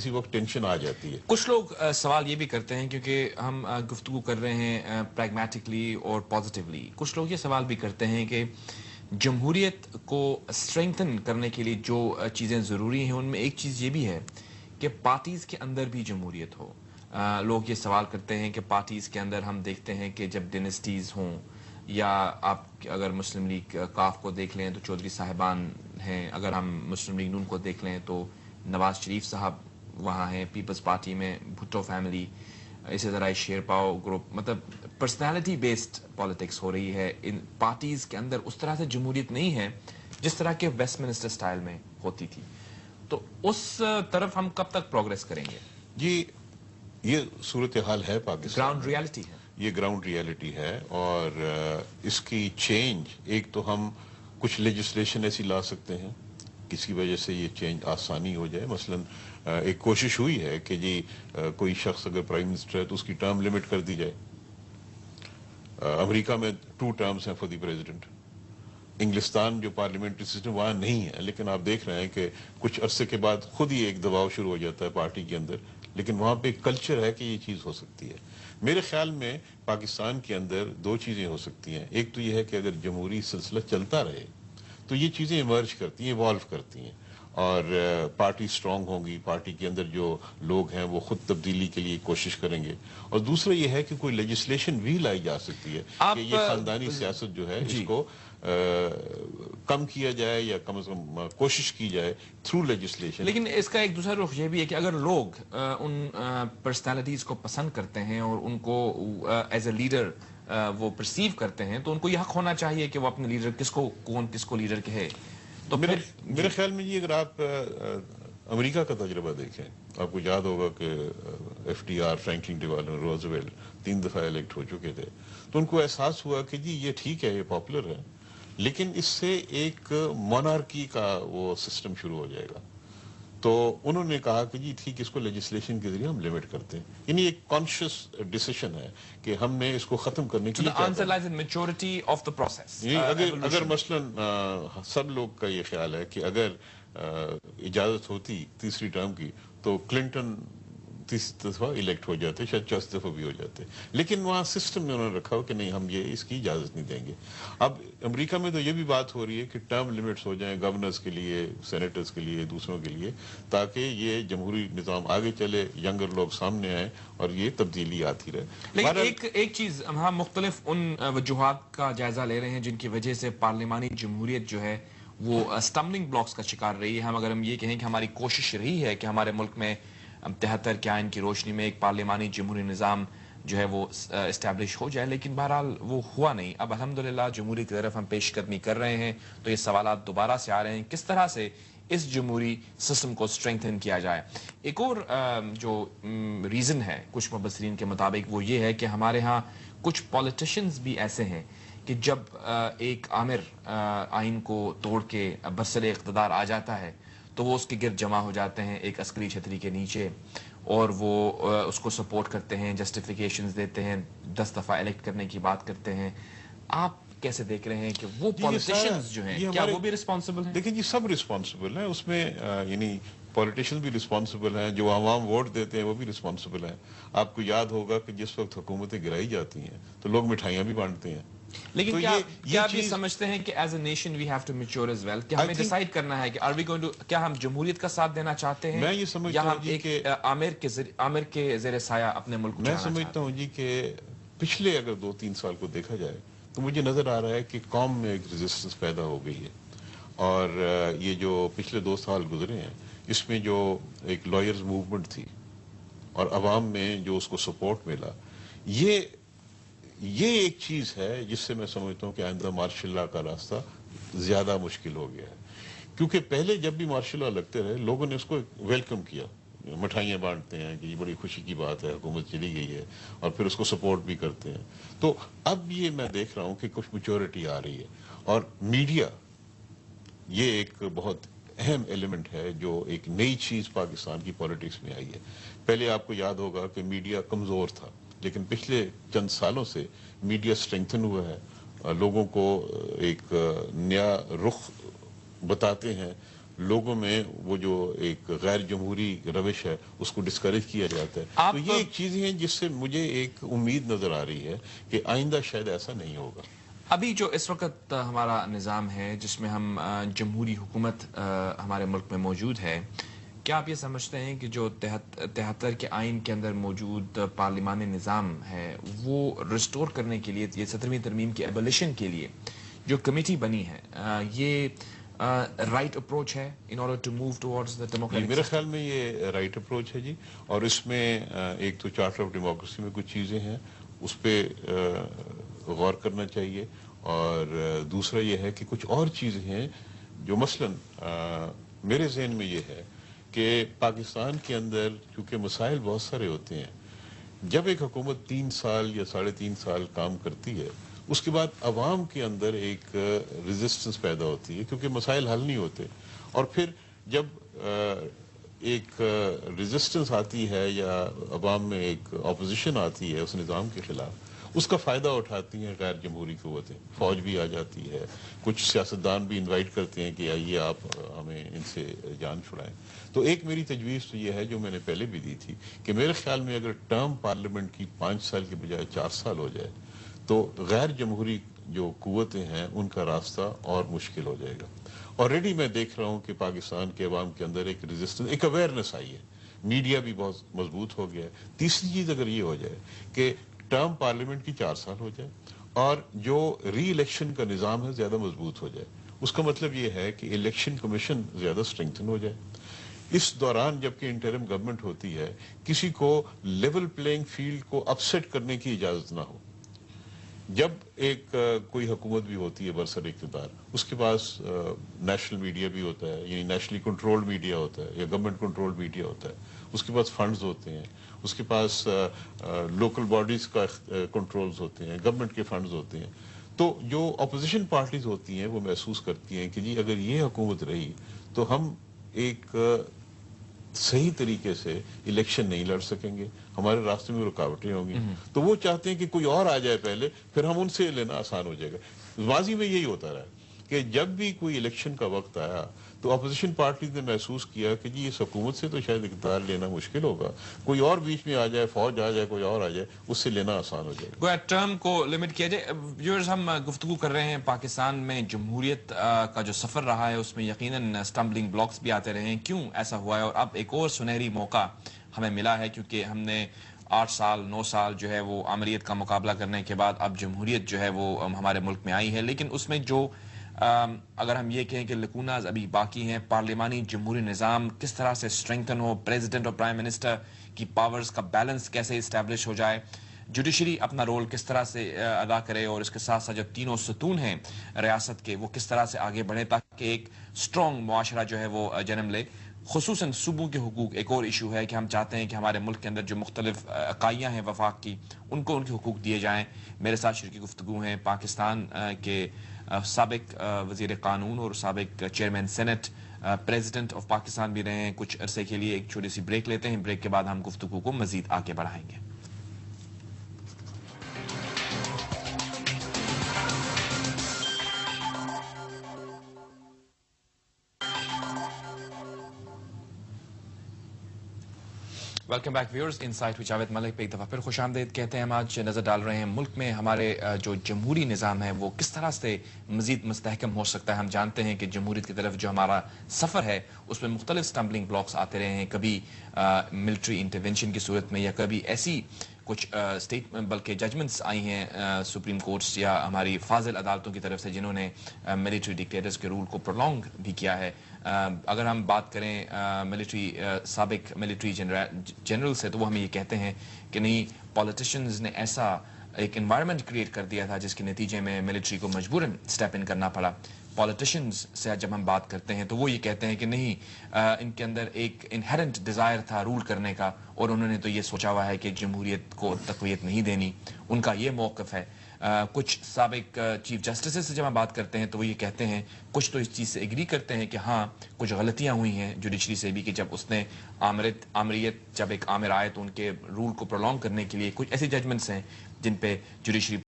کسی وقت ٹینشن آ جاتی ہے. کچھ لوگ سوال یہ بھی کرتے ہیں کیونکہ ہم گفتگو کر رہے ہیں پریگمیٹکلی اور پازیٹیولی، کچھ لوگ یہ سوال بھی کرتے ہیں کہ جمہوریت کو اسٹرینگتھن کرنے کے لیے جو چیزیں ضروری ہیں ان میں ایک چیز یہ بھی ہے کہ پارٹیز کے اندر بھی جمہوریت ہو. لوگ یہ سوال کرتے ہیں کہ پارٹیز کے اندر ہم دیکھتے ہیں کہ جب ڈینسٹیز ہوں، یا آپ اگر مسلم لیگ کاف کو دیکھ لیں تو چودھری صاحبان ہیں، اگر ہم مسلم لیگ نون کو دیکھ لیں تو نواز شریف صاحب وہاں ہیں، پیپلز پارٹی میں بھٹو فیملی، اسی طرح شیر پاؤ گروپ، مطلب پرسنالٹی بیسڈ پالیٹکس ہو رہی ہے. ان پارٹیز کے اندر اس طرح سے جمہوریت نہیں ہے جس طرح کے ویسٹ منسٹر سٹائل میں ہوتی تھی. تو اس طرف ہم کب تک پروگریس کریں گے؟ جی، یہ صورتحال ہے پاکستان، گراؤنڈ ریالٹی ہے، یہ گراؤنڈ ریالٹی ہے. اور اس کی چینج، ایک تو ہم کچھ لیجسلیشن ایسی لا سکتے ہیں کس کی وجہ سے یہ چینج آسانی ہو جائے. مثلا ایک کوشش ہوئی ہے کہ جی کوئی شخص اگر پرائم منسٹر ہے تو اس کی ٹرم لمٹ کر دی جائے. امریکہ میں 2 ٹرمز ہیں فار دی پریزیڈنٹ. انگلستان جو پارلیمنٹری سسٹم وہاں نہیں ہے، لیکن آپ دیکھ رہے ہیں کہ کچھ عرصے کے بعد خود ہی ایک دباؤ شروع ہو جاتا ہے پارٹی کے اندر. لیکن وہاں پہ ایک کلچر ہے کہ یہ چیز ہو سکتی ہے. میرے خیال میں پاکستان کے اندر 2 چیزیں ہو سکتی ہیں. ایک تو یہ ہے کہ اگر جمہوری سلسلہ چلتا رہے تو یہ چیزیں ایمرج کرتی ہیں، ایوالو کرتی ہیں، اور پارٹی سٹرونگ ہوں گی، پارٹی کے اندر جو لوگ ہیں وہ خود تبدیلی کے لیے کوشش کریں گے. اور دوسرا یہ ہے کہ کوئی لیجسلیشن بھی لائی جا سکتی ہے کہ یہ خاندانی سیاست جو ہے اس کو کم کیا جائے، یا کم از کم کوشش کی جائے تھرو لیجسلیشن. لیکن اس کا ایک دوسرا رخ یہ بھی ہے کہ اگر لوگ ان پرسنالٹیز کو پسند کرتے ہیں اور ان کو ایز اے لیڈر وہ پرسیو کرتے ہیں تو ان کو یہ حق ہونا چاہیے کہ وہ اپنے لیڈر کس کو لیڈر کہے. تو میرے خیال میں یہ اگر آپ امریکہ کا تجربہ دیکھیں، آپ کو یاد ہوگا کہ F D R, Franklin Delano Roosevelt 3 دفعہ الیکٹ ہو چکے تھے. تو ان کو احساس ہوا کہ جی یہ ٹھیک ہے، یہ پاپولر ہے، لیکن اس سے ایک مونارکی کا وہ سسٹم شروع ہو جائے گا. تو انہوں نے کہا کہ جی ٹھیک، اس کو لیجسلیشن کے ذریعے ہم لمٹ کرتے ہیں. یعنی ایک کانشیس ڈیسیشن ہے کہ ہم نے اس کو ختم کرنے کے لیے کیا کرنا. اگر مثلا سب لوگ کا یہ خیال ہے کہ اگر اجازت ہوتی تیسری ٹرم کی تو کلنٹن 30 دفعہ الیکٹ ہو جاتے، شاید 40 دفعہ بھی ہو جاتے. لیکن وہاں سسٹم میں انہوں نے رکھا ہو کہ نہیں، ہم یہ اس کی اجازت نہیں دیں گے. اب امریکہ میں تو یہ بھی بات ہو رہی ہے کہ ٹرم لمٹس ہو جائیں گورنرز کے لیے، سینیٹرز کے لیے، دوسروں کے لیے، تاکہ یہ جمہوری نظام آگے چلے، ینگر لوگ سامنے آئیں اور یہ تبدیلی آتی رہے. لیکن ایک چیز، ہم مختلف ان وجوہات کا جائزہ لے رہے ہیں جن کی وجہ سے پارلیمانی جمہوریت جو ہے وہ اسٹمبلنگ بلاکس کا شکار رہی ہے. اگر ہم یہ کہیں کہ ہماری کوشش رہی ہے کہ ہمارے ملک میں 73 کے آئین کی روشنی میں ایک پارلیمانی جمہوری نظام جو ہے وہ اسٹیبلش ہو جائے، لیکن بہرحال وہ ہوا نہیں. اب الحمدللہ جمہوریت کی طرف ہم پیش قدمی کر رہے ہیں، تو یہ سوالات دوبارہ سے آ رہے ہیں کس طرح سے اس جمہوری سسٹم کو اسٹرینگتھن کیا جائے. ایک اور جو ریزن ہے کچھ مبصرین کے مطابق وہ یہ ہے کہ ہمارے ہاں کچھ پولیٹیشنز بھی ایسے ہیں کہ جب ایک آمر آئین کو توڑ کے برسر اقتدار آ جاتا ہے تو وہ اس کے گرد جمع ہو جاتے ہیں ایک عسکری چھتری کے نیچے، اور وہ اس کو سپورٹ کرتے ہیں، جسٹیفیکیشنز دیتے ہیں، 10 دفعہ الیکٹ کرنے کی بات کرتے ہیں. آپ کیسے دیکھ رہے ہیں کہ وہ پولیٹیشنز جو ہیں کیا وہ بھی رسپانسبل ہیں؟ دیکھیں جی، سب رسپانسبل ہیں اس میں. یعنی پولیٹیشن بھی رسپانسبل ہیں، جو عوام ووٹ دیتے ہیں وہ بھی رسپانسبل ہیں. آپ کو یاد ہوگا کہ جس وقت حکومتیں گرائی جاتی ہیں تو لوگ مٹھائیاں بھی بانٹتے ہیں. لیکن کیا آپ یہ سمجھتے ہیں کہ as a nation we have to mature as well, کہ ہمیں ڈیسائیڈ کرنا ہے کہ آر وی گوئنگ ٹو، کیا ہم جمہوریت کا ساتھ دینا چاہتے ہیں یا ہم ایک عامر کے زیر سایہ اپنے ملک کو چلانا چاہتے ہیں؟ میں سمجھتا ہوں جی کہ پچھلے اگر 2-3 سال کو دیکھا جائے تو مجھے نظر آ رہا ہے کہ قوم میں ایک ریزسٹنس پیدا ہو گئی ہے. اور یہ جو پچھلے 2 سال گزرے ہیں اس میں جو ایک لائرز موومنٹ تھی اور عوام میں جو اس کو سپورٹ ملا، یہ ایک چیز ہے جس سے میں سمجھتا ہوں کہ آئندہ مارشل لا کا راستہ زیادہ مشکل ہو گیا ہے. کیونکہ پہلے جب بھی مارشل لا لگتے رہے لوگوں نے اس کو ویلکم کیا، مٹھائیاں بانٹتے ہیں کہ یہ بڑی خوشی کی بات ہے، حکومت چلی گئی ہے، اور پھر اس کو سپورٹ بھی کرتے ہیں. تو اب یہ میں دیکھ رہا ہوں کہ کچھ میچورٹی آ رہی ہے. اور میڈیا یہ ایک بہت اہم ایلیمنٹ ہے، جو ایک نئی چیز پاکستان کی پولیٹکس میں آئی ہے. پہلے آپ کو یاد ہوگا کہ میڈیا کمزور تھا، لیکن پچھلے چند سالوں سے میڈیا اسٹرینگتھن ہوا ہے، لوگوں کو ایک نیا رخ بتاتے ہیں. لوگوں میں وہ جو ایک غیر جمہوری روش ہے اس کو ڈسکریج کیا جاتا ہے. تو یہ ایک چیزیں ہیں جس سے مجھے ایک امید نظر آ رہی ہے کہ آئندہ شاید ایسا نہیں ہوگا. ابھی جو اس وقت ہمارا نظام ہے جس میں ہم جمہوری حکومت ہمارے ملک میں موجود ہے، کیا آپ یہ سمجھتے ہیں کہ جو 73 کے آئین کے اندر موجود پارلیمانی نظام ہے وہ ریسٹور کرنے کے لیے، یہ 17ویں ترمیم کی ایبولیشن کے لیے جو کمیٹی بنی ہے، یہ رائٹ اپروچ ہے in order to move towards the democratic? میرے خیال میں یہ رائٹ اپروچ ہے جی. اور اس میں ایک تو چارٹر آف ڈیموکریسی میں کچھ چیزیں ہیں اس پہ غور کرنا چاہیے، اور دوسرا یہ ہے کہ کچھ اور چیزیں ہیں جو مثلاً میرے ذہن میں یہ ہے کہ پاکستان کے اندر چونکہ مسائل بہت سارے ہوتے ہیں، جب ایک حکومت 3 سال یا 3.5 سال کام کرتی ہے اس کے بعد عوام کے اندر ایک ریزسٹنس پیدا ہوتی ہے کیونکہ مسائل حل نہیں ہوتے. اور پھر جب ایک ریزسٹنس آتی ہے یا عوام میں ایک اپوزیشن آتی ہے اس نظام کے خلاف، اس کا فائدہ اٹھاتی ہیں غیر جمہوری قوتیں. فوج بھی آ جاتی ہے، کچھ سیاستدان بھی انوائٹ کرتے ہیں کہ آئیے آپ ہمیں ان سے جان چھڑائیں. تو ایک میری تجویز تو یہ ہے جو میں نے پہلے بھی دی تھی کہ میرے خیال میں اگر ٹرم پارلیمنٹ کی 5 سال کے بجائے 4 سال ہو جائے تو غیر جمہوری جو قوتیں ہیں ان کا راستہ اور مشکل ہو جائے گا. آلریڈی میں دیکھ رہا ہوں کہ پاکستان کے عوام کے اندر ایک ریزسٹنس، ایک اویئرنیس آئی ہے، میڈیا بھی بہت مضبوط ہو گیا ہے. تیسری چیز اگر یہ ہو جائے کہ ٹرم پارلیمنٹ کی 4 سال ہو جائے اور جو ری الیکشن کا نظام ہے زیادہ مضبوط ہو جائے، اس کا مطلب یہ ہے کہ الیکشن کمیشن زیادہ اسٹرینگتھن ہو جائے. اس دوران جبکہ انٹرم گورنمنٹ ہوتی ہے کسی کو لیول پلینگ فیلڈ کو اپسیٹ کرنے کی اجازت نہ ہو. جب ایک کوئی حکومت بھی ہوتی ہے برسر اقتدار، اس کے پاس نیشنل میڈیا بھی ہوتا ہے، یعنی نیشنلی کنٹرول میڈیا ہوتا ہے یا گورنمنٹ کنٹرول میڈیا ہوتا ہے، اس کے پاس فنڈز ہوتے ہیں، اس کے پاس لوکل باڈیز کا کنٹرولز ہوتے ہیں، گورنمنٹ کے فنڈز ہوتے ہیں. تو جو اپوزیشن پارٹیز ہوتی ہیں وہ محسوس کرتی ہیں کہ جی اگر یہ حکومت رہی تو ہم ایک صحیح طریقے سے الیکشن نہیں لڑ سکیں گے، ہمارے راستے میں رکاوٹیں ہوں گی. تو وہ چاہتے ہیں کہ کوئی اور آ جائے پہلے، پھر ہم ان سے لینا آسان ہو جائے گا. ماضی میں یہی ہوتا رہا کہ جب بھی کوئی الیکشن کا وقت آیا تو اپوزیشن پارٹیز نے محسوس کیا کہ جی اس حکومت سے تو شاید اقتدار لینا مشکل ہوگا، کوئی اور بیچ میں آ جائے، فوج آ جائے، کوئی اور آ جائے، اس سے لینا آسان ہو جائے گا. گویا ٹرم کو لمٹ کیا جائے. ویورز، ہم گفتگو کر رہے ہیں پاکستان میں جمہوریت کا جو سفر رہا ہے اس میں یقیناً اسٹمبلنگ بلاکس بھی آتے رہے ہیں. کیوں ایسا ہوا ہے؟ اور اب ایک اور سنہری موقع ہمیں ملا ہے کیونکہ ہم نے 8 سال 9 سال جو ہے وہ آمریت کا مقابلہ کرنے کے بعد اب جمہوریت جو ہے وہ ہمارے ملک میں آئی ہے. لیکن اس میں جو اگر ہم یہ کہیں کہ لکوناز ابھی باقی ہیں، پارلیمانی جمہوری نظام کس طرح سے اسٹرینگتھن ہو، پریزیڈنٹ اور پرائم منسٹر کی پاورز کا بیلنس کیسے اسٹیبلش ہو جائے، جوڈیشری اپنا رول کس طرح سے ادا کرے، اور اس کے ساتھ ساتھ جو تینوں ستون ہیں ریاست کے وہ کس طرح سے آگے بڑھیں تاکہ ایک سٹرونگ معاشرہ جو ہے وہ جنم لے. خصوصاً صوبوں کے حقوق ایک اور ایشو ہے کہ ہم چاہتے ہیں کہ ہمارے ملک کے اندر جو مختلف اکائیاں ہیں وفاق کی ان کو ان کے حقوق دیے جائیں. میرے ساتھ شرکی گفتگو ہیں پاکستان کے سابق وزیر قانون اور سابق chairman senate, president of Pakistan بھی رہے ہیں کچھ عرصے کے لیے. ایک چھوٹی سی بریک لیتے ہیں، بریک کے بعد ہم گفتگو کو مزید آگے بڑھائیں گے. ویلکم بیک ویورز، انسائٹ وچ جاوید ملک پہ ایک دفعہ پھر خوش آمدید کہتے ہیں. ہم آج نظر ڈال رہے ہیں ملک میں ہمارے جو جمہوری نظام ہے وہ کس طرح سے مزید مستحکم ہو سکتا ہے. ہم جانتے ہیں کہ جمہوریت کی طرف جو ہمارا سفر ہے اس میں مختلف اسٹمبلنگ بلاکس آتے رہے ہیں، کبھی ملٹری انٹرونشن کی صورت میں یا کبھی ایسی کچھ اسٹیٹ بلکہ ججمنٹس آئی ہیں سپریم کورٹس یا ہماری فاضل عدالتوں کی طرف سے جنہوں نے ملٹری ڈکٹیٹرز کے رول کو پرولونگ بھی کیا ہے. اگر ہم بات کریں سابق ملٹری جنرل سے تو وہ ہمیں یہ کہتے ہیں کہ نہیں، پولیٹیشنز نے ایسا ایک انوائرمنٹ کریٹ کر دیا تھا جس کے نتیجے میں ملٹری کو مجبوراً اسٹیپ ان کرنا پڑا. پولیٹیشنز سے جب ہم بات کرتے ہیں تو وہ یہ کہتے ہیں کہ نہیں، ان کے اندر ایک انہیرنٹ ڈیزائر تھا رول کرنے کا اور انہوں نے تو یہ سوچا ہوا ہے کہ جمہوریت کو تقویت نہیں دینی. ان کا یہ موقف ہے. کچھ سابق چیف جسٹسز سے جب ہم بات کرتے ہیں تو وہ یہ کہتے ہیں، کچھ تو اس چیز سے ایگری کرتے ہیں کہ ہاں کچھ غلطیاں ہوئی ہیں جوڈیشری سے بھی کہ جب اس نے آمریت جب ایک آمر آئے تو ان کے رول کو پرولونگ کرنے کے لیے کچھ ایسی ججمنٹس ہیں جن پہ جوڈیشری